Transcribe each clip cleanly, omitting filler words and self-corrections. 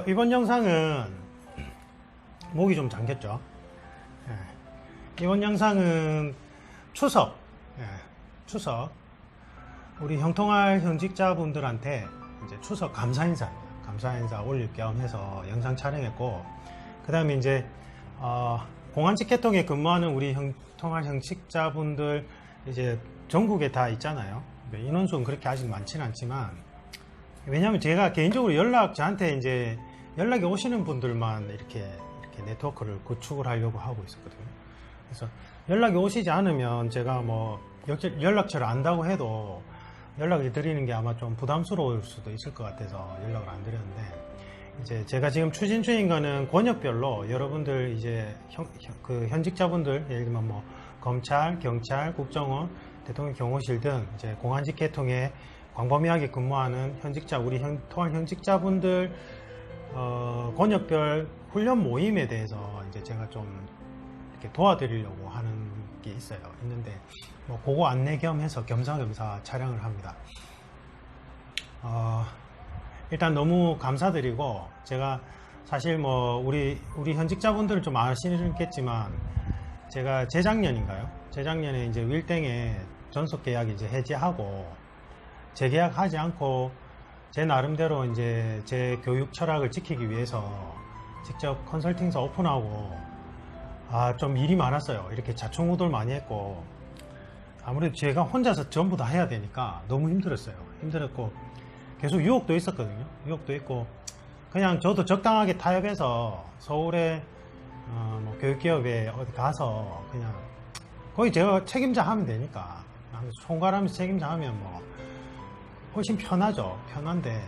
이번 영상은 목이 좀 잠겼죠. 이번 영상은 추석, 추석 우리 형통할 현직자분들한테 이제 추석 감사 인사 올릴 겸 해서 영상 촬영했고, 그 다음에 이제 공안직계통에 근무하는 우리 형통할 현직자분들 이제 전국에 다 있잖아요. 인원수는 그렇게 아직 많지는 않지만, 왜냐하면 제가 개인적으로 저한테 이제 연락이 오시는 분들만 이렇게 네트워크를 구축을 하려고 하고 있었거든요. 그래서 연락이 오시지 않으면 제가 뭐 연락처를 안다고 해도 연락을 드리는 게 아마 좀 부담스러울 수도 있을 것 같아서 연락을 안 드렸는데, 이제 제가 지금 추진 중인 거는 권역별로 여러분들 이제 현직자분들, 예를 들면 뭐 검찰, 경찰, 국정원, 대통령 경호실 등 이제 공안직계통에 광범위하게 근무하는 현직자, 우리 통할 현직자분들 권역별 훈련 모임에 대해서 이제 제가 좀 이렇게 도와드리려고 하는 게 있는데 뭐 그거 안내 겸 해서 겸사겸사 촬영을 합니다. 일단 너무 감사드리고, 제가 사실 뭐 우리 현직자분들은 좀 아시겠지만, 제가 재작년에 이제 윌땡에 전속 계약 이제 해지하고 재계약하지 않고 제 나름대로 이제 제 교육 철학을 지키기 위해서 직접 컨설팅사 오픈하고, 좀 일이 많았어요. 이렇게 자충우돌 많이 했고, 아무래도 제가 혼자서 전부 다 해야 되니까 너무 힘들었고 계속 유혹도 있었거든요. 유혹도 있고, 그냥 저도 적당하게 타협해서 서울에 뭐 교육기업에 어디 가서 그냥 거의 제가 책임자 하면 되니까, 총괄하면서 책임자 하면 뭐 훨씬 편한데,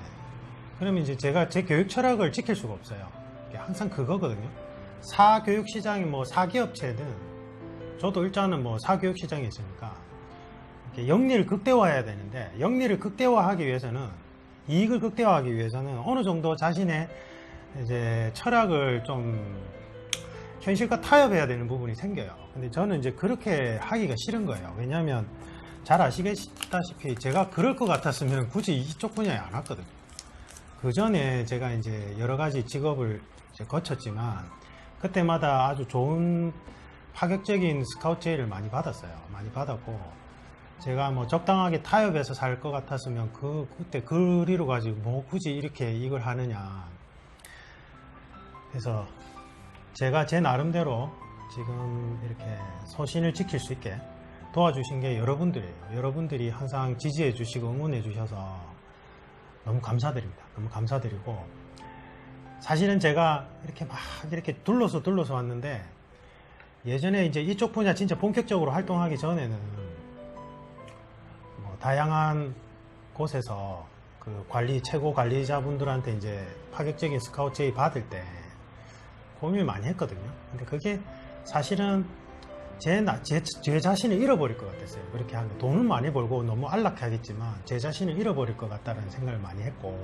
그러면 이제 제가 제 교육 철학을 지킬 수가 없어요. 항상 그거거든요. 사교육시장이 뭐 사기업체든, 저도 일단은 뭐 사교육시장에 있으니까 영리를 극대화해야 되는데, 영리를 극대화하기 위해서는, 이익을 극대화하기 위해서는 어느 정도 자신의 이제 철학을 좀 현실과 타협해야 되는 부분이 생겨요. 근데 저는 이제 그렇게 하기가 싫은 거예요. 왜냐하면 잘 아시다시피 제가 그럴 것 같았으면 굳이 이쪽 분야에 안 왔거든요. 그 전에 제가 이제 여러 가지 직업을 이제 거쳤지만, 그때마다 아주 좋은 파격적인 스카우트 제의를 많이 받았고, 제가 뭐 적당하게 타협해서 살 것 같았으면 그때 그리로 가지고 뭐 굳이 이렇게 이걸 하느냐. 그래서 제가 제 나름대로 지금 이렇게 소신을 지킬 수 있게 도와주신 게 여러분들이에요. 여러분들이 항상 지지해 주시고 응원해 주셔서 너무 감사드립니다. 너무 감사드리고, 사실은 제가 이렇게 둘러서 왔는데, 예전에 이제 이쪽 분야 진짜 본격적으로 활동하기 전에는 뭐 다양한 곳에서 그 최고 관리자분들한테 이제 파격적인 스카우트 제의 받을 때 고민을 많이 했거든요. 근데 그게 사실은 제 자신을 잃어버릴 것 같았어요. 그렇게 하면 돈은 많이 벌고 너무 안락하겠지만 제 자신을 잃어버릴 것 같다는 생각을 많이 했고,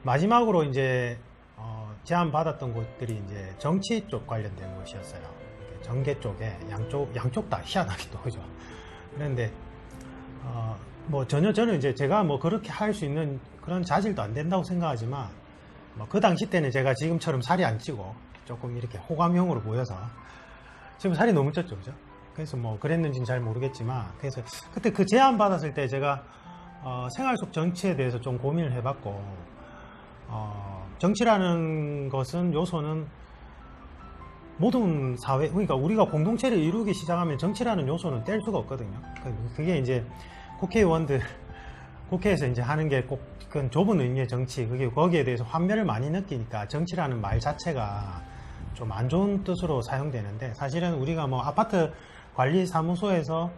마지막으로 이제 제안 받았던 곳들이 이제 정치 쪽 관련된 곳이었어요. 정계 쪽에 양쪽 다 희한하기도 하죠. 그런데 뭐 전혀 저는 이제 제가 뭐 그렇게 할 수 있는 그런 자질도 안 된다고 생각하지만, 뭐 그 당시 때는 제가 지금처럼 살이 안 찌고 조금 이렇게 호감형으로 보여서, 지금 살이 너무 쪘죠, 그죠? 그래서 뭐 그랬는지는 잘 모르겠지만, 그래서 그때 그 제안 받았을 때 제가 생활 속 정치에 대해서 좀 고민을 해봤고, 정치라는 것은, 요소는 모든 사회, 그러니까 우리가 공동체를 이루기 시작하면 정치라는 요소는 뗄 수가 없거든요. 그게 이제 국회에서 이제 하는 게 꼭 그건 좁은 의미의 정치, 그게 거기에 대해서 환멸을 많이 느끼니까 정치라는 말 자체가 좀 안 좋은 뜻으로 사용되는데, 사실은 우리가 뭐 아파트 관리 사무소에서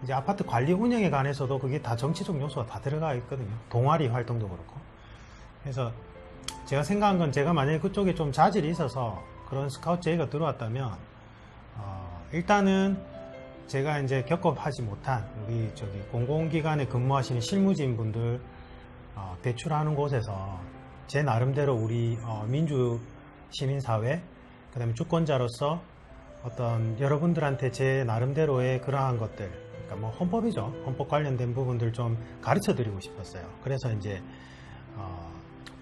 이제 아파트 관리 운영에 관해서도 그게 다 정치적 요소가 다 들어가 있거든요. 동아리 활동도 그렇고. 그래서 제가 생각한 건, 제가 만약에 그쪽에 좀 자질이 있어서 그런 스카우트 제의가 들어왔다면, 일단은 제가 이제 겪어하지 못한 우리 공공기관에 근무하시는 실무진 분들 배출하는 곳에서 제 나름대로 우리 민주 시민사회, 그 다음에 주권자로서 어떤 여러분들한테 제 나름대로의 그러한 것들, 그러니까 뭐 헌법이죠. 헌법 관련된 부분들 좀 가르쳐 드리고 싶었어요. 그래서 이제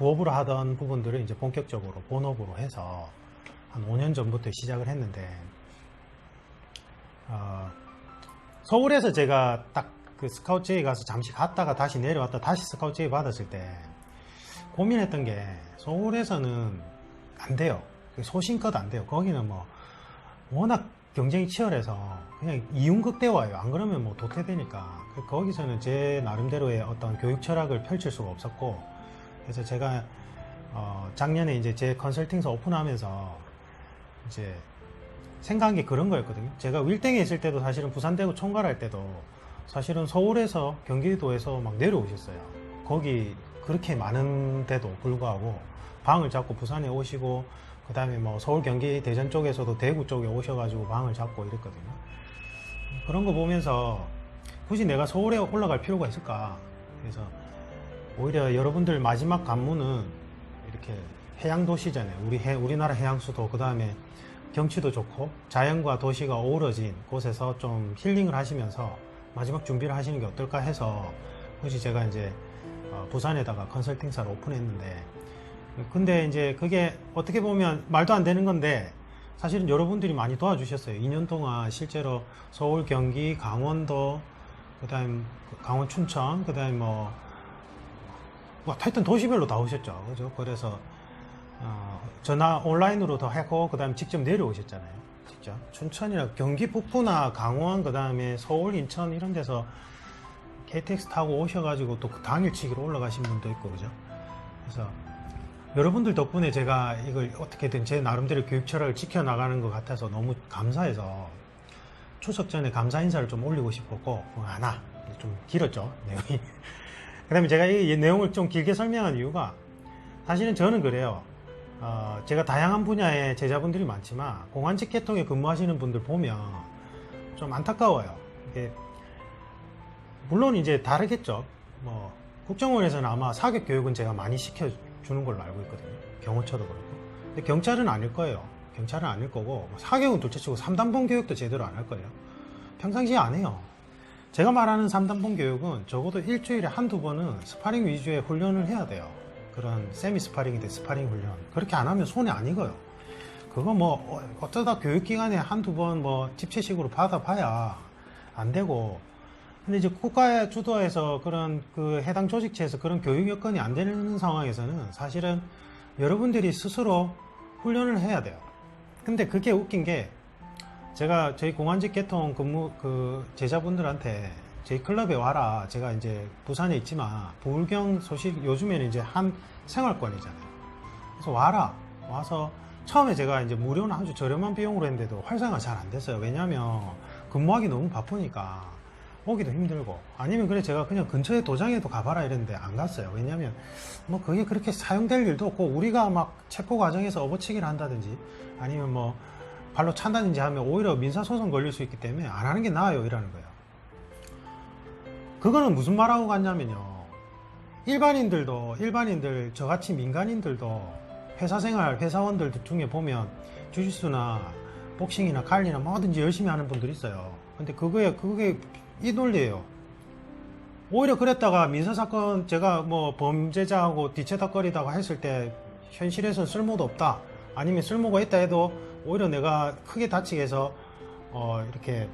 부업으로 하던 부분들을 이제 본격적으로 본업으로 해서 한 5년 전부터 시작을 했는데, 서울에서 제가 딱 그 스카우트 제의 가서 잠시 갔다가 다시 내려왔다 다시 스카우트 제의 받았을 때 고민했던 게, 서울에서는 안 돼요. 소신껏 안 돼요. 거기는 뭐 워낙 경쟁이 치열해서 그냥 이윤극대 와요. 안 그러면 뭐 도태되니까. 거기서는 제 나름대로의 어떤 교육 철학을 펼칠 수가 없었고, 그래서 제가 작년에 이제 제 컨설팅사 오픈하면서 이제 생각한 게 그런 거였거든요. 제가 윌땡에 있을 때도 사실은 부산대구 총괄할 때도 사실은 서울에서 경기도에서 막 내려오셨어요. 거기 그렇게 많은데도 불구하고 방을 잡고 부산에 오시고, 그 다음에 뭐 서울, 경기, 대전 쪽에서도 대구 쪽에 오셔가지고 방을 잡고 이랬거든요. 그런 거 보면서 굳이 내가 서울에 올라갈 필요가 있을까? 그래서 오히려 여러분들 마지막 관문은 이렇게 해양 도시잖아요. 우리나라 해양 수도, 그 다음에 경치도 좋고 자연과 도시가 어우러진 곳에서 좀 힐링을 하시면서 마지막 준비를 하시는 게 어떨까 해서 굳이 제가 이제 부산에다가 컨설팅사를 오픈했는데, 근데 이제 그게 어떻게 보면 말도 안 되는 건데 사실은 여러분들이 많이 도와주셨어요. 2년 동안 실제로 서울, 경기, 강원도, 그 다음 강원, 춘천, 그 다음에 뭐 하여튼 도시별로 다 오셨죠. 그죠? 그래서 전화 온라인으로 더 하고, 그 다음에 직접 내려오셨잖아요. 직접 춘천이나 경기 북부나 강원, 그 다음에 서울, 인천 이런 데서 KTX 타고 오셔가지고 또 그 당일치기로 올라가신 분도 있고, 그죠? 그래서 여러분들 덕분에 제가 이걸 어떻게든 제 나름대로 교육 철학을 지켜나가는 것 같아서 너무 감사해서 추석 전에 감사 인사를 좀 올리고 싶었고, 하나 좀 길었죠, 내용이. 그 다음에 제가 이 내용을 좀 길게 설명한 이유가, 사실은 저는 그래요. 제가 다양한 분야의 제자분들이 많지만 공안직 계통에 근무하시는 분들 보면 좀 안타까워요. 이게 물론 이제 다르겠죠. 뭐 국정원에서는 아마 사격 교육은 제가 많이 시켜주는 걸로 알고 있거든요. 경호처도 그렇고. 근데 경찰은 아닐 거예요. 경찰은 아닐 거고, 사격은 둘째치고 3단봉 교육도 제대로 안 할 거예요. 평상시에 안 해요. 제가 말하는 3단봉 교육은 적어도 일주일에 한두 번은 스파링 위주의 훈련을 해야 돼요. 그런 세미 스파링이든 스파링 훈련. 그렇게 안 하면 손에 안 익어요. 그거 뭐 어쩌다 교육기관에 한두 번 뭐 집체식으로 받아봐야 안 되고, 근데 이제 국가 주도에서 그런 그 해당 조직체에서 그런 교육 여건이 안 되는 상황에서는 사실은 여러분들이 스스로 훈련을 해야 돼요. 근데 그게 웃긴 게, 제가 저희 공안직 계통 근무 그 제자분들한테 저희 클럽에 와라. 제가 이제 부산에 있지만 부울경 소식 요즘에는 이제 한 생활권이잖아요. 그래서 와라. 와서 처음에 제가 이제 무료는 아주 저렴한 비용으로 했는데도 활성화가 잘 안 됐어요. 왜냐면 근무하기 너무 바쁘니까 오기도 힘들고, 아니면 그래 제가 그냥 근처에 도장에도 가봐라 이랬는데 안 갔어요. 왜냐면 뭐 그게 그렇게 사용될 일도 없고, 우리가 막 체포 과정에서 업어치기를 한다든지 아니면 뭐 발로 찬다든지 하면 오히려 민사소송 걸릴 수 있기 때문에 안 하는 게 나아요 이라는 거예요. 그거는 무슨 말하고 갔냐면요, 일반인들 저같이 민간인들도 회사생활 회사원들 중에 보면 주짓수나 복싱이나 칼리나 뭐든지 열심히 하는 분들이 있어요. 근데 그게 이 논리예요. 오히려 그랬다가 민사사건 제가 뭐 범죄자하고 뒤쳐닥거리다가 했을 때 현실에서는 쓸모도 없다, 아니면 쓸모가 있다 해도 오히려 내가 크게 다치게 해서 이렇게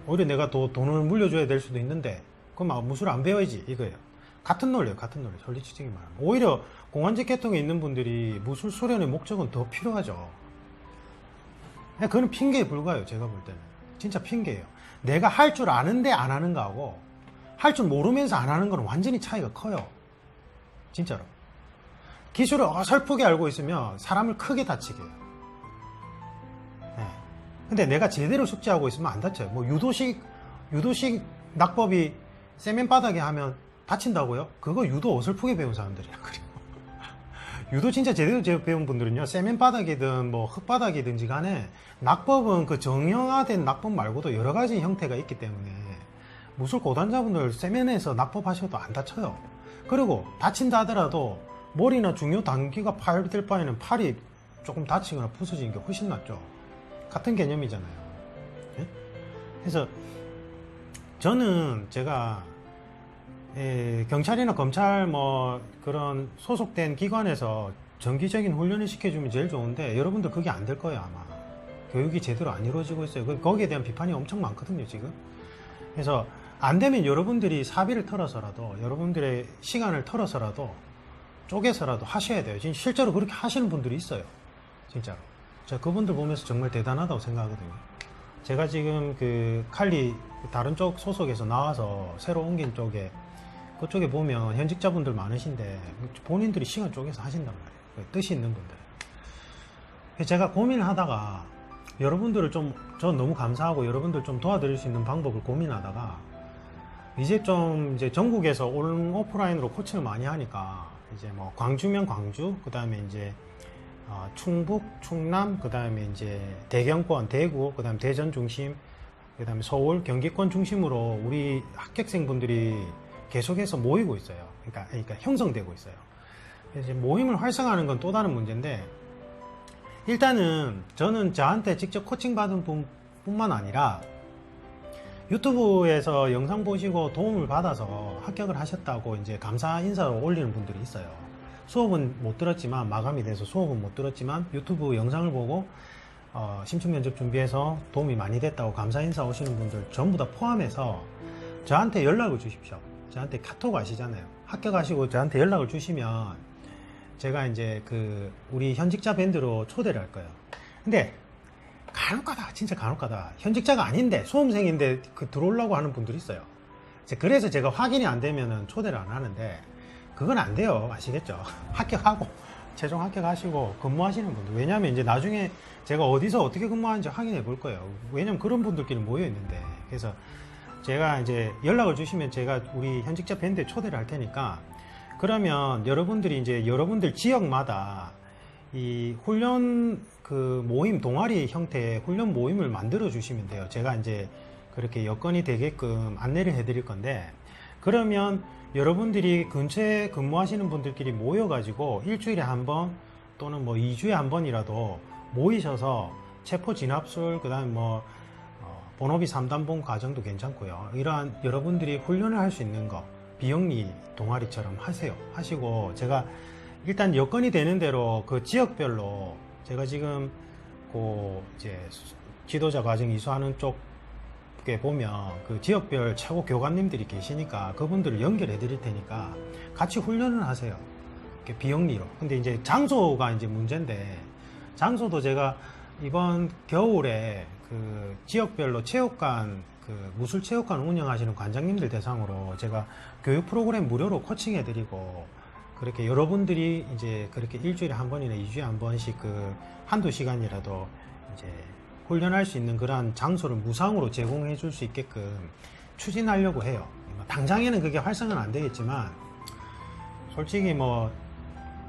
오히려 내가 더 돈을 물려줘야 될 수도 있는데, 그럼 무술 안 배워야지 이거예요. 같은 논리예요. 같은 논리. 솔직히 말하면 오히려 공안직 계통에 있는 분들이 무술 수련의 목적은 더 필요하죠. 그거는 핑계에 불과해요. 제가 볼 때는 진짜 핑계예요. 내가 할 줄 아는데 안 하는 거하고 할 줄 모르면서 안 하는 건 완전히 차이가 커요. 진짜로. 기술을 어설프게 알고 있으면 사람을 크게 다치게 해요. 네. 근데 내가 제대로 숙지하고 있으면 안 다쳐요. 뭐 유도식 낙법이 세면바닥에 하면 다친다고요? 그거 유도 어설프게 배운 사람들이라 그래요. 유도 진짜 제대로 배운 분들은요, 세면바닥이든 뭐 흙바닥이든지 간에 낙법은 그 정형화된 낙법 말고도 여러 가지 형태가 있기 때문에 무술 고단자분들 세면에서 낙법 하셔도 안 다쳐요. 그리고 다친다 하더라도 머리나 중요 단기가 파열될 바에는 팔이 조금 다치거나 부서지는 게 훨씬 낫죠. 같은 개념이잖아요. 네? 그래서 저는 제가 경찰이나 검찰 뭐 그런 소속된 기관에서 정기적인 훈련을 시켜주면 제일 좋은데 여러분들 그게 안 될 거예요 아마. 교육이 제대로 안 이루어지고 있어요. 거기에 대한 비판이 엄청 많거든요 지금. 그래서 안 되면 여러분들이 사비를 털어서라도 여러분들의 시간을 털어서라도 쪼개서라도 하셔야 돼요. 지금 실제로 그렇게 하시는 분들이 있어요. 진짜로. 제가 그분들 보면서 정말 대단하다고 생각하거든요. 제가 지금 그 칼리 다른 쪽 소속에서 나와서 새로 옮긴 쪽에 그쪽에 보면 현직자분들 많으신데 본인들이 시간 쪼개서 하신단 말이에요. 뜻이 있는 분들. 제가 고민을 하다가 여러분들을 좀, 전 너무 감사하고 여러분들 좀 도와드릴 수 있는 방법을 고민하다가 이제 좀 이제 전국에서 온 오프라인으로 코칭을 많이 하니까 이제 뭐 광주면 광주, 그 다음에 이제 충북, 충남, 그 다음에 이제 대경권, 대구, 그 다음에 대전 중심, 그 다음에 서울, 경기권 중심으로 우리 합격생분들이 계속해서 모이고 있어요. 그러니까 형성되고 있어요. 그래서 모임을 활성화하는 건 또 다른 문제인데 일단은 저는 저한테 직접 코칭 받은 분뿐만 아니라 유튜브에서 영상 보시고 도움을 받아서 합격을 하셨다고 이제 감사 인사를 올리는 분들이 있어요. 수업은 못 들었지만 마감이 돼서 수업은 못 들었지만 유튜브 영상을 보고 심층 면접 준비해서 도움이 많이 됐다고 감사 인사 오시는 분들 전부 다 포함해서 저한테 연락을 주십시오. 저한테 카톡 아시잖아요. 합격하시고 저한테 연락을 주시면 제가 이제 그 우리 현직자 밴드로 초대를 할 거예요. 근데 간혹가다 진짜 간혹가다 현직자가 아닌데 수험생인데 그 들어오려고 하는 분들이 있어요. 그래서 제가 확인이 안 되면은 초대를 안 하는데 그건 안 돼요. 아시겠죠? 합격하고 최종 합격하시고 근무하시는 분들. 왜냐하면 이제 나중에 제가 어디서 어떻게 근무하는지 확인해 볼 거예요. 왜냐면 그런 분들끼리 모여 있는데. 그래서 제가 이제 연락을 주시면 제가 우리 현직자 밴드에 초대를 할 테니까 그러면 여러분들이 이제 여러분들 지역마다 이 훈련 그 모임 동아리 형태의 훈련 모임을 만들어 주시면 돼요. 제가 이제 그렇게 여건이 되게끔 안내를 해 드릴 건데 그러면 여러분들이 근처에 근무하시는 분들끼리 모여 가지고 일주일에 한 번 또는 뭐 2주에 한 번이라도 모이셔서 체포 진압술 그다음에 뭐 본업이 3단봉 과정도 괜찮고요. 이러한 여러분들이 훈련을 할 수 있는 거 비영리 동아리처럼 하세요. 하시고 제가 일단 여건이 되는 대로 그 지역별로 제가 지금 그 이제 지도자 과정 이수하는 쪽에 보면 그 지역별 최고 교관님들이 계시니까 그분들을 연결해 드릴 테니까 같이 훈련을 하세요. 이렇게 비영리로. 근데 이제 장소가 이제 문제인데 장소도 제가 이번 겨울에 그 지역별로 체육관 그 무술체육관 운영하시는 관장님들 대상으로 제가 교육 프로그램 무료로 코칭해 드리고 그렇게 여러분들이 이제 그렇게 일주일에 한 번이나 2주에 한 번씩 그 한두 시간이라도 이제 훈련할 수 있는 그러한 장소를 무상으로 제공해 줄 수 있게끔 추진하려고 해요. 당장에는 그게 활성화는 안 되겠지만 솔직히 뭐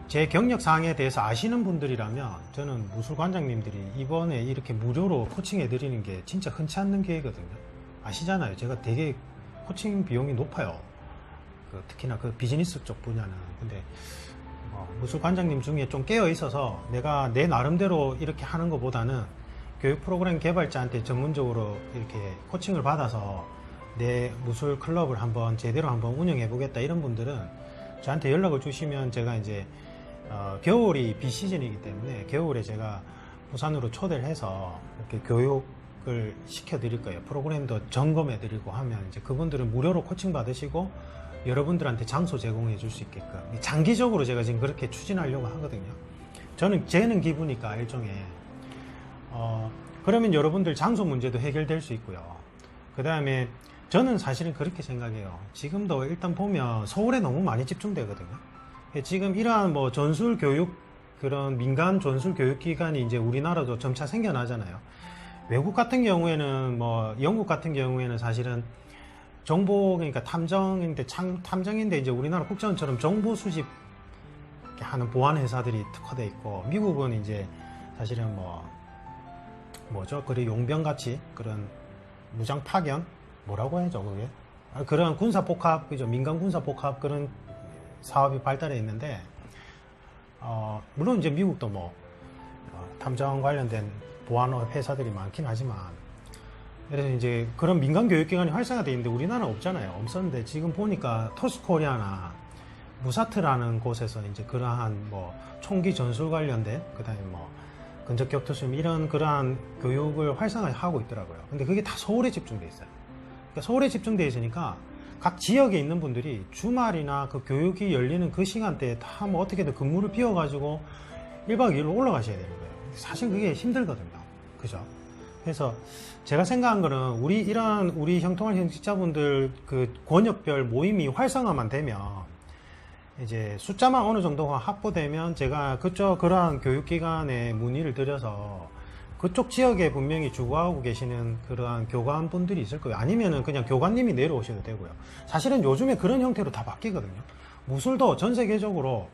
제 경력 사항에 대해서 아시는 분들이라면 저는 무술관장님들이 이번에 이렇게 무료로 코칭해 드리는 게 진짜 흔치 않는 기회거든요. 아시잖아요. 제가 되게 코칭 비용이 높아요. 특히나 그 비즈니스 쪽 분야는. 근데 무술관장님 중에 좀 깨어 있어서 내가 내 나름대로 이렇게 하는 것보다는 교육 프로그램 개발자한테 전문적으로 이렇게 코칭을 받아서 내 무술 클럽을 한번 제대로 한번 운영해 보겠다 이런 분들은 저한테 연락을 주시면 제가 이제 겨울이 비시즌이기 때문에 겨울에 제가 부산으로 초대를 해서 이렇게 교육을 시켜 드릴 거예요. 프로그램도 점검해 드리고 하면 이제 그분들은 무료로 코칭 받으시고 여러분들한테 장소 제공해 줄 수 있게끔 장기적으로 제가 지금 그렇게 추진하려고 하거든요. 저는 재능 기부니까 일종의 그러면 여러분들 장소 문제도 해결될 수 있고요. 그 다음에 저는 사실은 그렇게 생각해요. 지금도 일단 보면 서울에 너무 많이 집중되거든요. 지금 이러한 뭐 전술 교육 그런 민간 전술 교육 기관이 이제 우리나라도 점차 생겨나잖아요. 외국 같은 경우에는 뭐 영국 같은 경우에는 사실은 정보 그러니까 탐정인데 이제 우리나라 국정원처럼 정보 수집 하는 보안 회사들이 특화돼 있고 미국은 이제 사실은 뭐죠? 그리 용병 같이 그런 무장 파견 뭐라고 해야죠 그게 그런 군사 복합 그죠 민간 군사 복합 그런 사업이 발달해 있는데 물론 이제 미국도 탐정 관련된 보안 회사들이 많긴 하지만 그래서 이제 그런 민간 교육기관이 활성화되어 있는데 우리나라는 없잖아요. 없었는데 지금 보니까 토스코리아나 무사트라는 곳에서 이제 그러한 뭐 총기 전술 관련된 그다음에 뭐 근접격투술 이런 그러한 교육을 활성화하고 있더라고요. 근데 그게 다 서울에 집중돼 있어요. 그러니까 서울에 집중돼 있으니까 각 지역에 있는 분들이 주말이나 그 교육이 열리는 그 시간대에 다 뭐 어떻게든 근무를 비워가지고 1박 2일로 올라가셔야 되는 거예요. 사실 그게 힘들거든요. 그죠? 그래서 제가 생각한 거는 우리 형통할 현직자분들 그 권역별 모임이 활성화만 되면 이제 숫자만 어느 정도가 확보되면 제가 그러한 교육기관에 문의를 드려서 그쪽 지역에 분명히 주거하고 계시는 그러한 교관분들이 있을 거예요. 아니면은 그냥 교관님이 내려오셔도 되고요. 사실은 요즘에 그런 형태로 다 바뀌거든요. 무술도 전 세계적으로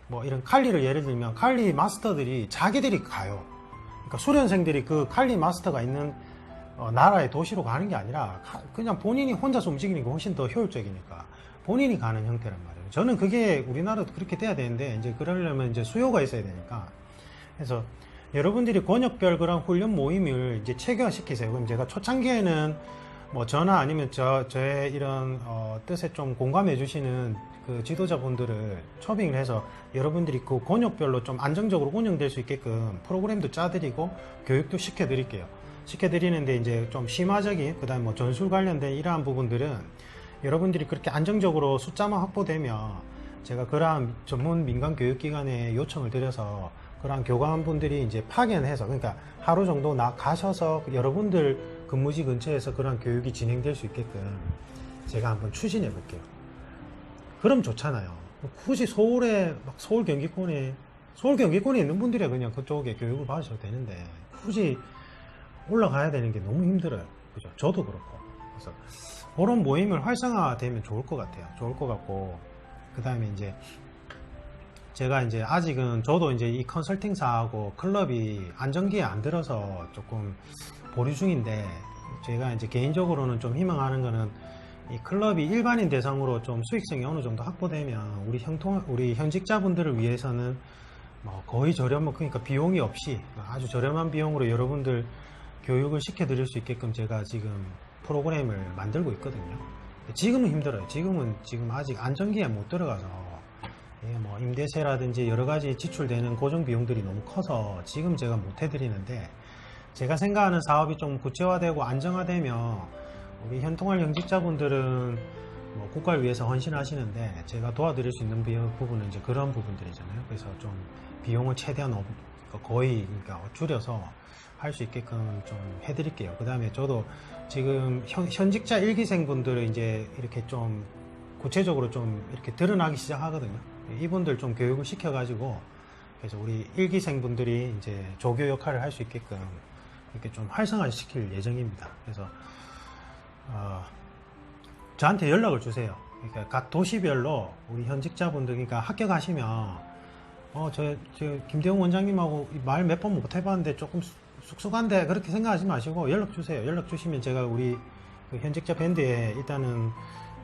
뭐 이런 칼리를 예를 들면 칼리 마스터들이 자기들이 가요. 그러니까 수련생들이 그 칼리 마스터가 있는 나라의 도시로 가는 게 아니라 그냥 본인이 혼자서 움직이는 게 훨씬 더 효율적이니까 본인이 가는 형태란 말이에요. 저는 그게 우리나라도 그렇게 돼야 되는데 이제 그러려면 이제 수요가 있어야 되니까. 그래서 여러분들이 권역별 그런 훈련 모임을 이제 체계화시키세요. 그럼 제가 초창기에는 뭐 저나 아니면 저의 이런 뜻에 좀 공감해 주시는 그 지도자분들을 초빙을 해서 여러분들이 그 권역별로 좀 안정적으로 운영될 수 있게끔 프로그램도 짜드리고 교육도 시켜드릴게요. 시켜드리는데 이제 좀 심화적인 그다음에 뭐 전술 관련된 이러한 부분들은 여러분들이 그렇게 안정적으로 숫자만 확보되면 제가 그러한 전문 민간 교육기관에 요청을 드려서 그러한 교관분들이 이제 파견해서 그러니까 하루 정도 가셔서 여러분들 근무지 근처에서 그러한 교육이 진행될 수 있게끔 제가 한번 추진해 볼게요. 그럼 좋잖아요. 굳이 서울 경기권에 있는 분들이 그냥 그쪽에 교육을 받으셔도 되는데 굳이 올라가야 되는 게 너무 힘들어요. 그죠? 저도 그렇고. 그래서 그런 모임을 활성화되면 좋을 것 같아요. 좋을 것 같고 그 다음에 이제 제가 이제 아직은 저도 이제 이 컨설팅사하고 클럽이 안정기에 안 들어서 조금 보류 중인데 제가 이제 개인적으로는 좀 희망하는 거는 이 클럽이 일반인 대상으로 좀 수익성이 어느 정도 확보되면 우리 현직자분들을 위해서는 뭐 거의 그러니까 비용이 없이 아주 저렴한 비용으로 여러분들 교육을 시켜드릴 수 있게끔 제가 지금 프로그램을 만들고 있거든요. 지금은 힘들어요. 지금 아직 안정기에 못 들어가서 뭐 임대세라든지 여러 가지 지출되는 고정 비용들이 너무 커서 지금 제가 못 해드리는데 제가 생각하는 사업이 좀 구체화되고 안정화되면 우리 현통할 현직자분들은 뭐 국가를 위해서 헌신하시는데 제가 도와드릴 수 있는 부분은 이제 그런 부분들이잖아요. 그래서 좀 비용을 최대한 거의 그러니까 줄여서 할 수 있게끔 좀 해드릴게요. 그 다음에 저도 지금 현직자 일기생분들을 이제 이렇게 좀 구체적으로 좀 이렇게 드러나기 시작하거든요. 이분들 좀 교육을 시켜가지고 그래서 우리 일기생분들이 이제 조교 역할을 할 수 있게끔 이렇게 좀 활성화시킬 예정입니다. 그래서 저한테 연락을 주세요. 그러니까 각 도시별로 우리 현직자분들 그러니까 합격하시면 저 김대웅 원장님하고 말 몇 번 못 해봤는데 조금 쑥쑥한데 그렇게 생각하지 마시고 연락 주세요. 연락 주시면 제가 우리 그 현직자 밴드에 일단은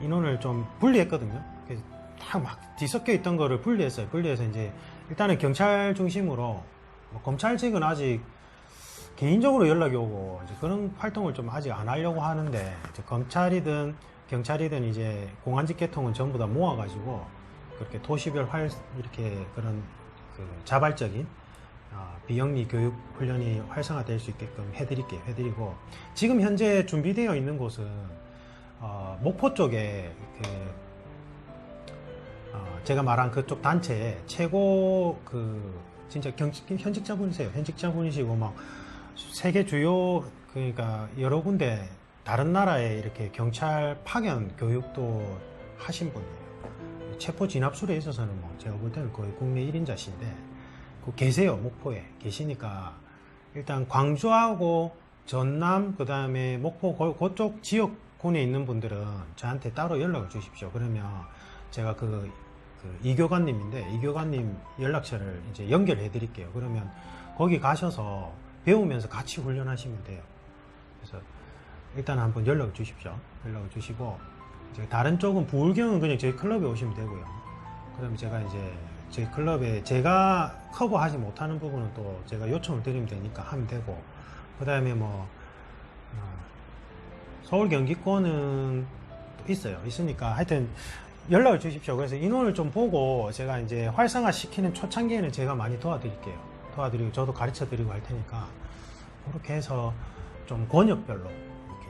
인원을 좀 분리했거든요. 그래서 다 막 뒤섞여 있던 거를 분리했어요. 분리해서 이제 일단은 경찰 중심으로 뭐 검찰직은 아직 개인적으로 연락이 오고 이제 그런 활동을 좀 아직 안 하려고 하는데 이제 검찰이든 경찰이든 이제 공안직 계통은 전부 다 모아가지고 그렇게 도시별 이렇게 그런 그 자발적인 비영리 교육 훈련이 활성화될 수 있게끔 해드리고 지금 현재 준비되어 있는 곳은 목포 쪽에 제가 말한 그쪽 단체에 최고 진짜 현직자분이세요. 현직자분이시고 막 세계 주요 그러니까 여러 군데 다른 나라에 이렇게 경찰 파견 교육도 하신 분이에요. 체포 진압술에 있어서는 뭐 제가 볼 때는 거의 국내 1인자신데 계세요. 목포에 계시니까 일단 광주하고 전남 그 다음에 목포 그쪽 지역군에 있는 분들은 저한테 따로 연락을 주십시오. 그러면 제가 이교관님인데 이교관님 연락처를 이제 연결해 드릴게요. 그러면 거기 가셔서 배우면서 같이 훈련하시면 돼요. 그래서 일단 한번 연락을 주십시오. 연락을 주시고 이제 다른 쪽은 부울경은 그냥 저희 클럽에 오시면 되고요. 그럼 제가 이제 저희 클럽에 제가 커버하지 못하는 부분은 또 제가 요청을 드리면 되니까 하면 되고 그 다음에 뭐 서울 경기권은 또 있으니까 하여튼 연락을 주십시오. 그래서 인원을 좀 보고 제가 이제 활성화 시키는 초창기에는 제가 많이 도와드리고 저도 가르쳐 드리고 할 테니까 그렇게 해서 좀 권역별로 이렇게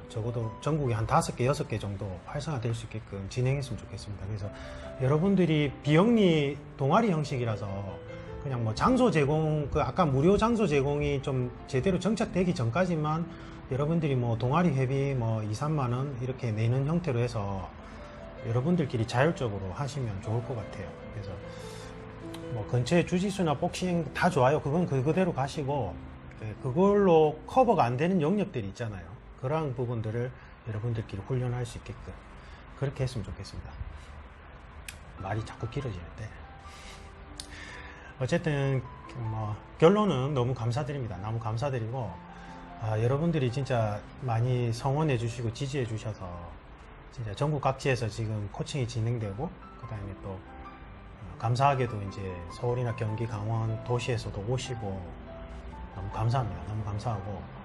적어도 전국에 한 5개, 6개 정도 활성화될 수 있게끔 진행했으면 좋겠습니다. 그래서 여러분들이 비영리 동아리 형식이라서 그냥 뭐 장소 제공, 아까 무료 장소 제공이 좀 제대로 정착되기 전까지만 여러분들이 뭐 동아리 회비 뭐 2, 3만 원 이렇게 내는 형태로 해서 여러분들끼리 자율적으로 하시면 좋을 것 같아요. 그래서 뭐 근처에 주짓수나 복싱 다 좋아요. 그건 그대로 가시고 그걸로 커버가 안 되는 영역들이 있잖아요. 그러한 부분들을 여러분들끼리 훈련할 수 있게끔 그렇게 했으면 좋겠습니다. 말이 자꾸 길어지는데 어쨌든 뭐 결론은 너무 감사드립니다. 너무 감사드리고 여러분들이 진짜 많이 성원해 주시고 지지해 주셔서 진짜 전국 각지에서 지금 코칭이 진행되고 그 다음에 또 감사하게도 이제 서울이나 경기, 강원 도시에서도 오시고 너무 감사합니다. 너무 감사하고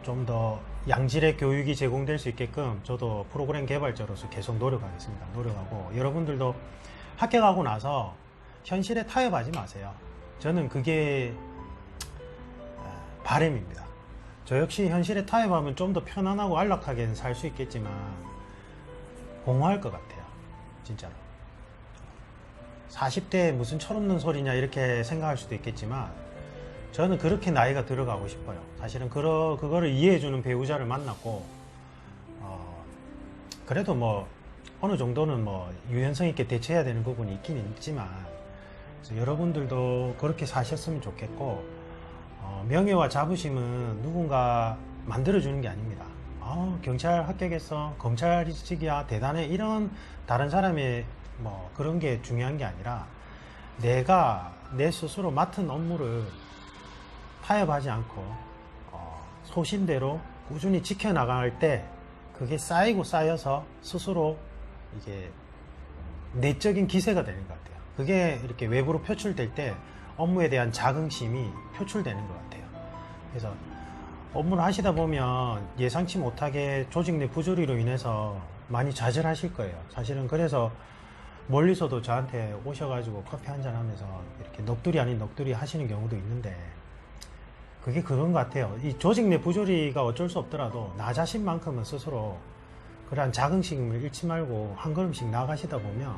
좀 더 양질의 교육이 제공될 수 있게끔 저도 프로그램 개발자로서 계속 노력하겠습니다. 노력하고 여러분들도 합격하고 나서 현실에 타협하지 마세요. 저는 그게 바람입니다. 저 역시 현실에 타협하면 좀 더 편안하고 안락하게 살 수 있겠지만 공허할 것 같아요. 진짜로. 40대에 무슨 철없는 소리냐 이렇게 생각할 수도 있겠지만 저는 그렇게 나이가 들어가고 싶어요. 사실은 그거를 이해해주는 배우자를 만났고 그래도 뭐 어느 정도는 뭐 유연성 있게 대처해야 되는 부분이 있긴 있지만 여러분들도 그렇게 사셨으면 좋겠고 명예와 자부심은 누군가 만들어주는 게 아닙니다. 경찰 합격했어, 검찰직이야, 대단해, 이런 다른 사람의 뭐 그런 게 중요한 게 아니라 내가 내 스스로 맡은 업무를 타협하지 않고 소신대로 꾸준히 지켜나갈 때 그게 쌓이고 쌓여서 스스로 이게 내적인 기세가 되는 것 같아요. 그게 이렇게 외부로 표출될 때 업무에 대한 자긍심이 표출되는 것 같아요. 그래서 업무를 하시다 보면 예상치 못하게 조직 내 부조리로 인해서 많이 좌절하실 거예요. 사실은 그래서 멀리서도 저한테 오셔가지고 커피 한잔 하면서 이렇게 넋두리 아닌 넋두리 하시는 경우도 있는데 그게 그런 것 같아요. 이 조직 내 부조리가 어쩔 수 없더라도 나 자신만큼은 스스로 그러한 자긍심을 잃지 말고 한 걸음씩 나가시다 보면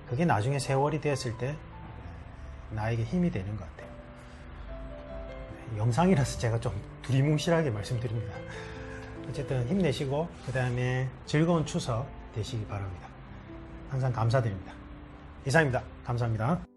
그게 나중에 세월이 되었을 때 나에게 힘이 되는 것 같아요. 영상이라서 제가 좀 두리뭉실하게 말씀드립니다. 어쨌든 힘내시고 그 다음에 즐거운 추석 되시기 바랍니다. 항상 감사드립니다. 이상입니다. 감사합니다.